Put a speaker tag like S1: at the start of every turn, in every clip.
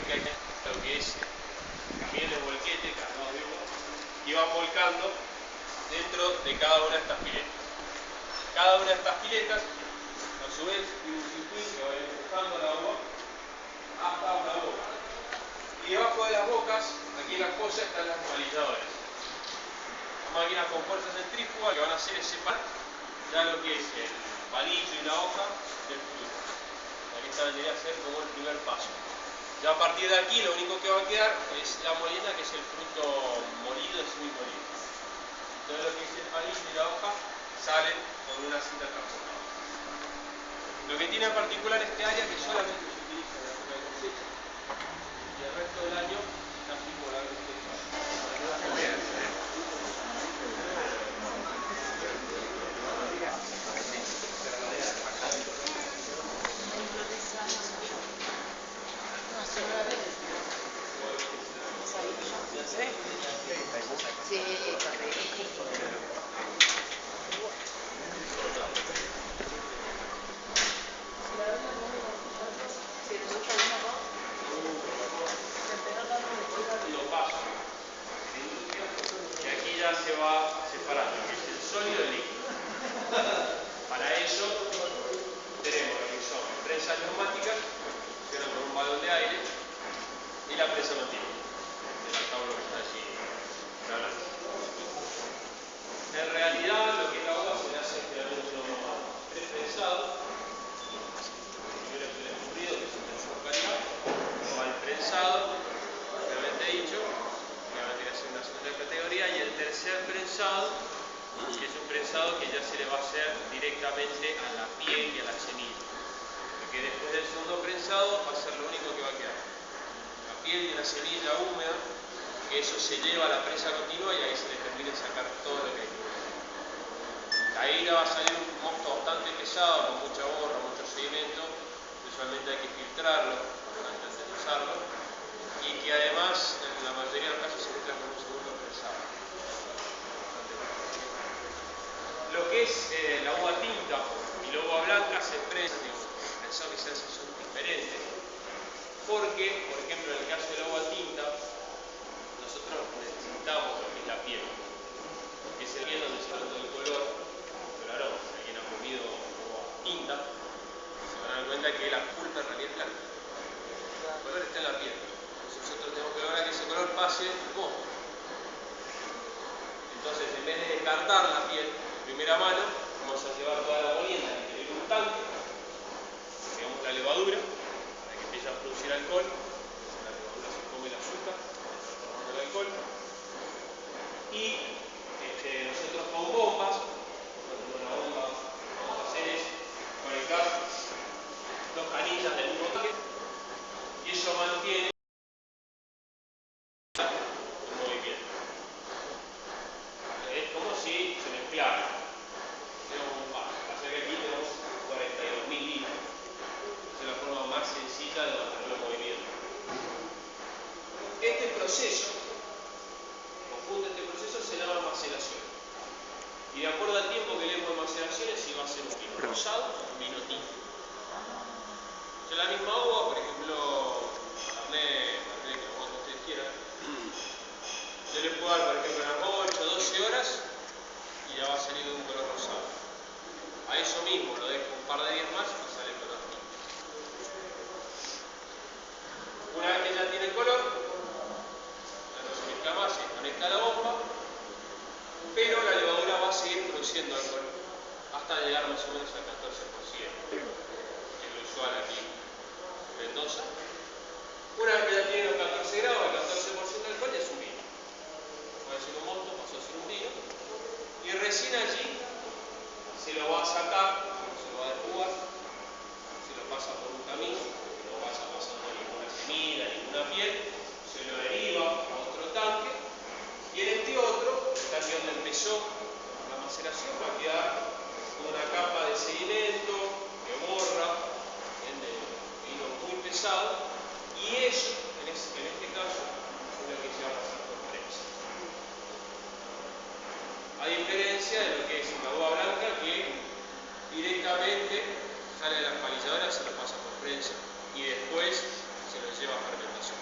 S1: que hay lo que es camiones de volquete cargados de uva y van volcando dentro de cada una de estas piletas. Cada una de estas piletas, a su vez, tiene un circuito que va a ir empujando la uva hasta una boca. Y debajo de las bocas, aquí en las pozas, están las emalilladoras. Máquinas con fuerza centrífuga que van a hacer es separar ya lo que es el palillo y la hoja del fruto. Aquí esta vendría a ser como el primer paso. Ya a partir de aquí lo único que va a quedar es la molina, que es el fruto molido, semimolido. Todo lo que es el palillo y la hoja salen con una cinta transportada. Lo que tiene en particular este área es que solamente se utiliza en la época de cosecha y el resto del año está así por la cosecha. Se va separando el sólido del líquido. Para eso tenemos lo que son presas neumáticas, que funcionan con un balón de aire, y la presa continua, de la tabla que está allí adelante. En realidad lo que es la uva se le hace generalmente prensado. Primero es el escurrido, que es el prensado calidad, va el prensado, obviamente dicho, que vendría a ser una segunda categoría, y el tercer prensado, que es un prensado que ya se le va a hacer directamente a la piel y a la semilla. Porque después del segundo prensado va a ser lo único que va a quedar. La piel y la semilla húmeda, que eso se lleva a la presa continua y ahí se le permite sacar todo lo que hay. La ira va a salir un mosto bastante pesado, con mucha borra, mucho sedimento. Usualmente hay que filtrarlo antes de usarlo. Y que además, en la mayoría de los casos, se mezcla con un segundo prensado. Lo que es la uva tinta y la uva blanca se prensan, los prensados que se hacen son diferentes, porque, por ejemplo, en el caso de la uva tinta, nosotros necesitamos lo que es la piel, que es el piel donde se nota el color, el aroma. Si alguien ha comido uva tinta, se van a dar cuenta que la pulpa en realidad es blanca. El color está en la piel. Entonces nosotros tenemos que lograr que ese color pase al mosto. Entonces, en vez de descartar la piel de primera mano, vamos a llevar toda la molienda que tiene un tanque, digamos la levadura, para que empiece a producir alcohol. La levadura se come el azúcar, transformando el alcohol. Y nosotros con bombas, cuando una bomba lo que vamos a hacer es conectar dos canillas del mismo tanque, y eso mantiene el movimiento. Es como si se mezclara. Pasa que aquí tenemos 42.000 litros. Esa es la forma más sencilla de mantener el movimiento. Este proceso, conjunto este proceso, se llama maceración. Y de acuerdo al tiempo que le demos de maceraciones, si va a ser un vino rosado o un vino tinto. De la misma uva, por ejemplo, Cabernet, como ustedes quieran, yo le puedo dar, por ejemplo, unas 8 o 12 horas y ya va a salir de un color rosado. A eso mismo lo dejo un par de días más y sale el color tinto. Una vez que ya tiene el color, ya no se mezcla más, se desconecta la bomba, pero la levadura va a seguir produciendo alcohol hasta llegar más o menos al 14%, que es lo usual aquí en Mendoza. Una vez que ya tiene los 14 grados, el 14% de alcohol ya es un vino. Puede ser un mosto, pasó a ser un vino, y recién allí se lo va a sacar, se lo va a desjugar, se lo pasa por un camino, no vaya pasando ninguna semilla, ninguna piel, se lo deriva a otro tanque, y en este otro, el tanque donde empezó la maceración, va a quedar una capa de sedimento, de borra, de vino muy pesado, y eso, en este caso, es lo que se va a pasar por prensa. A diferencia de lo que es una uva blanca, que directamente sale de las palilladoras, se lo pasa por prensa y después se lo lleva a fermentación.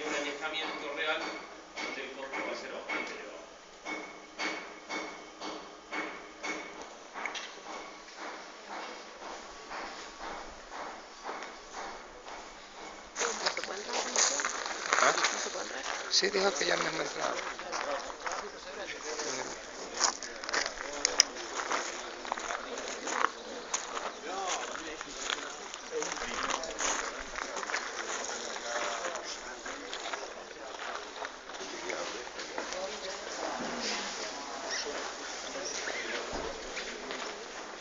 S1: tener un añejamiento real donde el costo va a ser bastante elevado.
S2: ¿Ah? Sí, dijo que ya mismo entraba.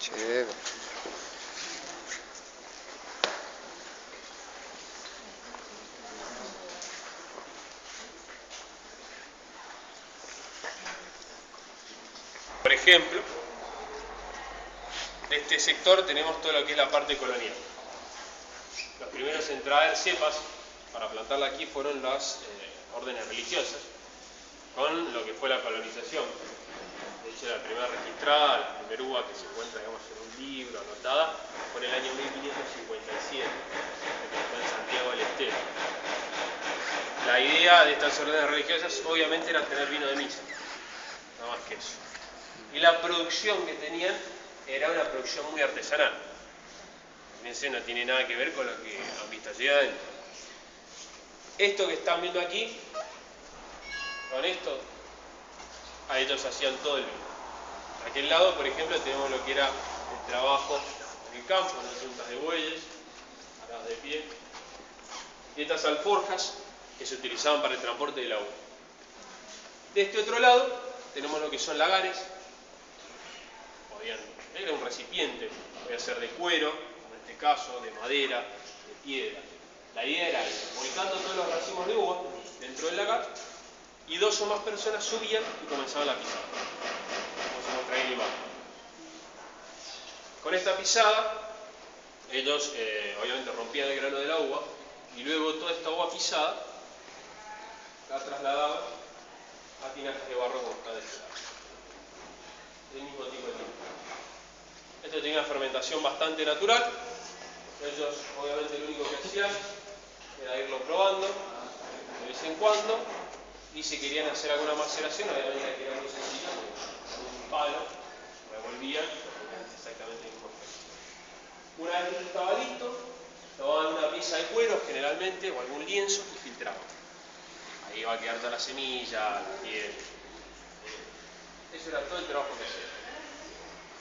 S2: Chévere.
S1: Por ejemplo, de este sector tenemos todo lo que es la parte colonial. Los primeros en traer cepas para plantarla aquí fueron las órdenes religiosas, con lo que fue la colonización. De hecho, la primera registrada, la primera uva que se encuentra, digamos, en un libro, anotada, fue en el año 1557, que fue en Santiago del Estero. La idea de estas órdenes religiosas, obviamente, era tener vino de misa, nada más que eso. Y la producción que tenían era una producción muy artesanal. Fíjense, no tiene nada que ver con lo que han visto allí adentro. Esto que están viendo aquí, con esto, a ellos hacían todo el vino. A aquel lado, por ejemplo, tenemos lo que era el trabajo en el campo, en las yuntas de bueyes, aradas de pie, y estas alforjas que se utilizaban para el transporte del agua. De este otro lado tenemos lo que son lagares. Era un recipiente, podía ser de cuero, en este caso, de madera, de piedra. La idea era volcando todos los racimos de uva dentro del lagar, y dos o más personas subían y comenzaban la pisada, como se muestra ahí en la imagen. Con esta pisada, ellos obviamente rompían el grano de la uva, y luego toda esta uva pisada la trasladaban a tinajas de barro con cada del mismo tipo de tinta. Esto tenía una fermentación bastante natural. Ellos obviamente lo único que hacían era irlo probando de vez en cuando, y si querían hacer alguna maceración, obviamente que era muy sencillo, con un palo revolvían exactamente el mismo efecto. Una vez que esto estaba listo, tomaban una pieza de cuero generalmente o algún lienzo y filtraban. Ahí va a quedar toda la semilla, la piel. Eso era todo el trabajo que hacían.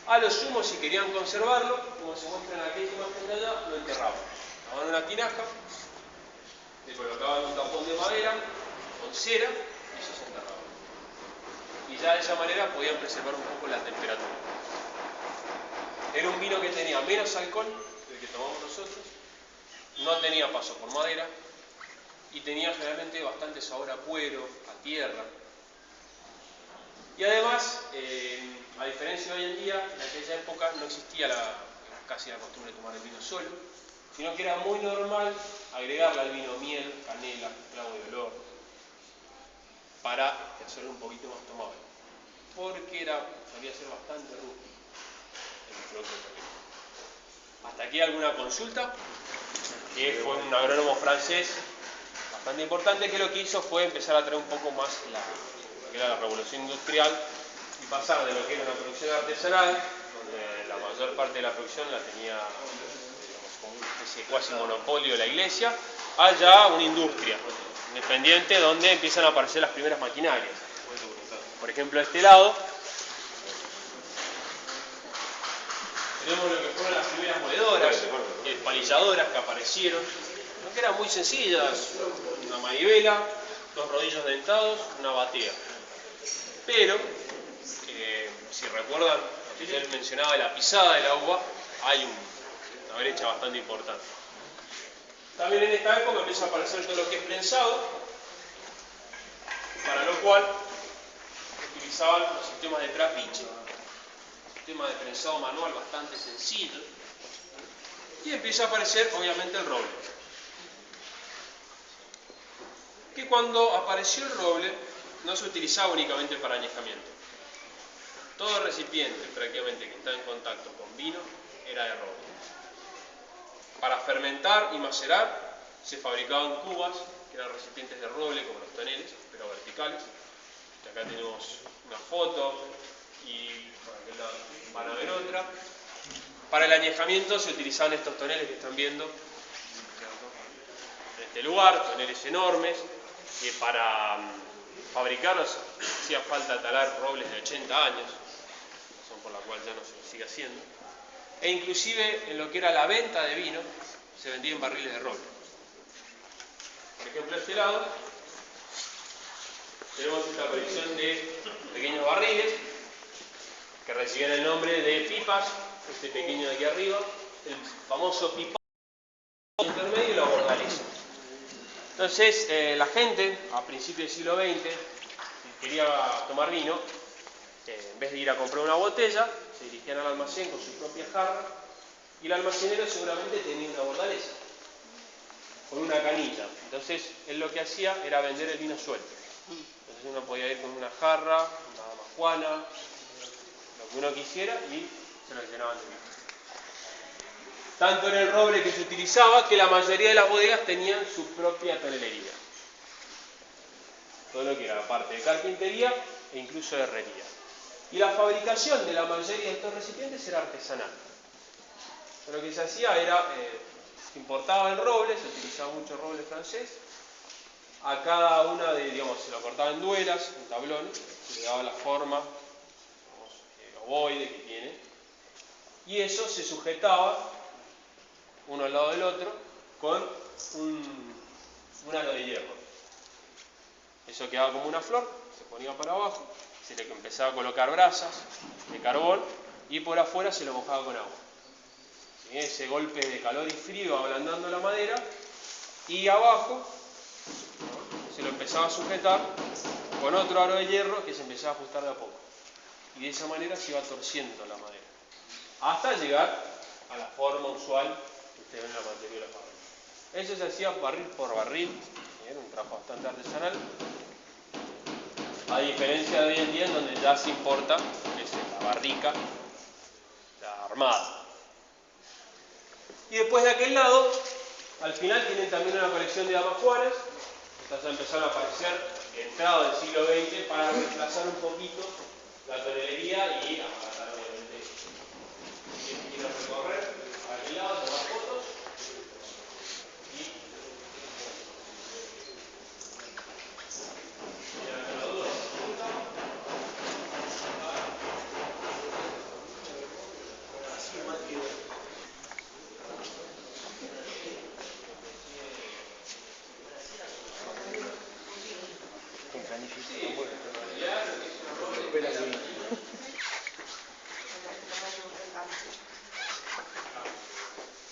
S1: A lo sumo, si querían conservarlo, como se muestra en aquella imagen de allá, lo enterraban. Tomaban una tinaja, le colocaban un tapón de madera con cera y eso se enterraba. Y ya de esa manera podían preservar un poco la temperatura. Era un vino que tenía menos alcohol del que tomamos nosotros, no tenía paso por madera y tenía generalmente bastante sabor a cuero, a tierra. Y además, a diferencia de hoy en día, en aquella época no existía casi la costumbre de tomar el vino solo, sino que era muy normal agregarle al vino miel, canela, clavo de olor, para hacerlo un poquito más tomable, porque solía ser bastante rústico el producto terrible. Hasta aquí alguna consulta, que fue un agrónomo francés bastante importante, que lo que hizo fue empezar a traer un poco más lo que era la revolución industrial y pasar de lo que era una producción artesanal, donde la mayor parte de la producción la tenía, digamos, como una especie de cuasi monopolio de la iglesia, a ya una industria independiente donde empiezan a aparecer las primeras maquinarias. Por ejemplo, a este lado tenemos lo que fueron las primeras moledoras, espalilladoras que aparecieron, que eran muy sencillas: una manivela, dos rodillos dentados, una batea. Pero, si recuerdan, lo que yo mencionaba de la pisada del agua, hay una brecha bastante importante. También en esta época empieza a aparecer todo lo que es prensado, para lo cual utilizaban los sistemas de trapiche, sistema de prensado manual bastante sencillo, y empieza a aparecer obviamente el roble. Que cuando apareció el roble no se utilizaba únicamente para añejamiento. Todo recipiente prácticamente que está en contacto con vino era de roble. Para fermentar y macerar se fabricaban cubas, que eran recipientes de roble como los toneles, pero verticales. Y acá tenemos una foto y van a ver otra. Para el añejamiento se utilizaban estos toneles que están viendo en este lugar, toneles enormes, que para fabricarlos hacía falta talar robles de 80 años, razón por la cual ya no se sigue haciendo. E inclusive en lo que era la venta de vino, se vendía en barriles de roble. Por ejemplo, a este lado tenemos esta colección de pequeños barriles que recibían el nombre de pipas, este pequeño de aquí arriba, el famoso pipón intermedio y la bordaliza. Entonces, la gente, a principios del siglo XX, si quería tomar vino, en vez de ir a comprar una botella, se dirigían al almacén con su propia jarra, y el almacenero seguramente tenía una bordaleza, con una canilla. Entonces, él lo que hacía era vender el vino suelto. Entonces uno podía ir con una jarra, una damajuana, lo que uno quisiera, y se lo llenaban de vino. Tanto era el roble que se utilizaba que la mayoría de las bodegas tenían su propia tonelería. Todo lo que era la parte de carpintería e incluso de herrería. Y la fabricación de la mayoría de estos recipientes era artesanal. Lo que se hacía era, se importaba el roble, se utilizaba mucho roble francés. A cada una de, se lo cortaba en duelas, en tablones, se le daba la forma ovoide que tiene. Y eso se sujetaba uno al lado del otro con un aro de hierro. Eso quedaba como una flor, se ponía para abajo, se le empezaba a colocar brasas de carbón y por afuera se lo mojaba con agua. ¿Sí? Ese golpe de calor y frío ablandando la madera y abajo se lo empezaba a sujetar con otro aro de hierro que se empezaba a ajustar de a poco. Y de esa manera se iba torciendo la madera hasta llegar a la forma usual que ustedes ven en la mayoría de las fábricas. Eso se hacía barril por barril, era un trabajo bastante artesanal, a diferencia de hoy en día en donde ya se importa que es la barrica, la armada. Y después de aquel lado, al final tienen también una colección de damajuanas, estas ya empezaron a aparecer entrado del siglo XX para reemplazar un poquito la tonelería y abaratar obviamente. Quiero recorrer a aquel lado, tomar fotos y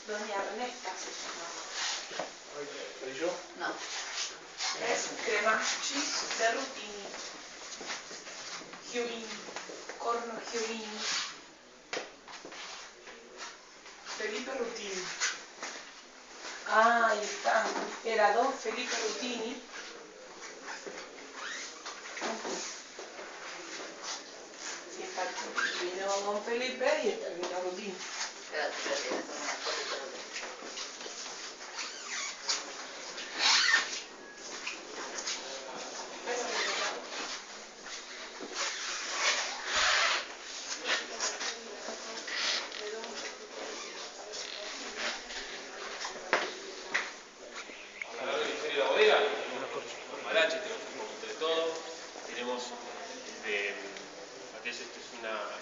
S3: Doña Ernestas se llama.
S2: ¿Soy yo?
S3: No. Es Cremacci de Rutini. Giovini. Corno Giovini. Felipe Rutini. Ah, ahí está. Era don Felipe Rutini. Y está aquí. Vino don Felipe y está vino Rutini.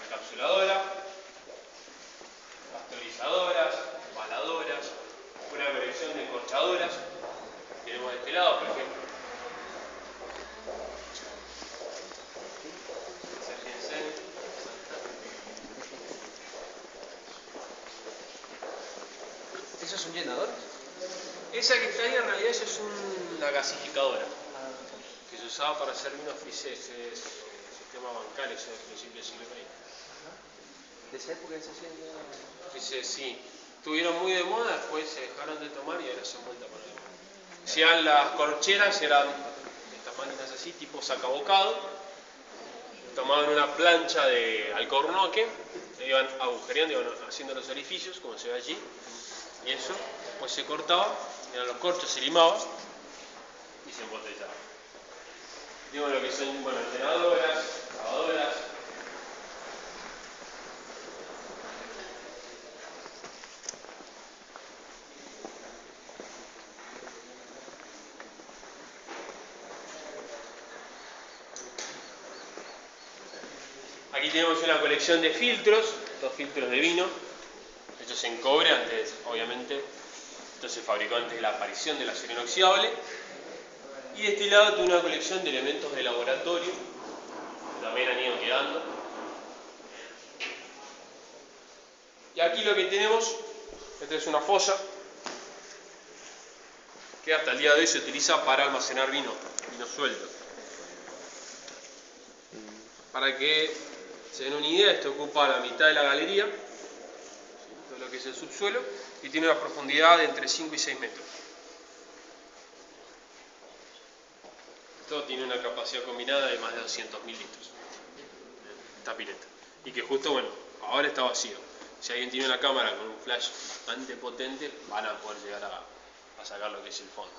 S1: encapsuladora, pasteurizadoras, embaladoras, una colección de corchadoras. Tenemos de este lado, por ejemplo,
S2: ¿Esos son llenadores?
S1: esa que está ahí en realidad eso es una gasificadora que se usaba para hacer vinos frisés, es sistema bancario, eso es principio del siglo XX.
S2: ¿De esa época se hacían ya?
S1: Frisés, sí. Estuvieron muy de moda, después se dejaron de tomar y ahora se han vuelto a poner de moda. Hacían las corcheras, eran estas máquinas así, tipo sacabocado. Tomaban una plancha de alcornoque, iban agujereando, iban haciendo los orificios, como se ve allí, y eso, pues se cortaba, eran los corchos, se limaba, y se embotellaba. Tenemos lo que son, bueno, llenadoras, lavadoras. Aquí tenemos una colección de filtros, 2 filtros de vino, hechos en cobre antes, obviamente, esto se fabricó antes de la aparición del acero inoxidable. Y de este lado tengo una colección de elementos de laboratorio, que también han ido quedando. Y aquí lo que tenemos, esta es una fosa, que hasta el día de hoy se utiliza para almacenar vino suelto. Para que se den una idea, esto ocupa la mitad de la galería, todo lo que es el subsuelo, y tiene una profundidad de entre 5 y 6 metros. Esto tiene una capacidad combinada de más de 200.000 litros, esta pileta. Y que justo, bueno, ahora está vacío. Si alguien tiene una cámara con un flash bastante potente, van a poder llegar a sacar lo que es el fondo.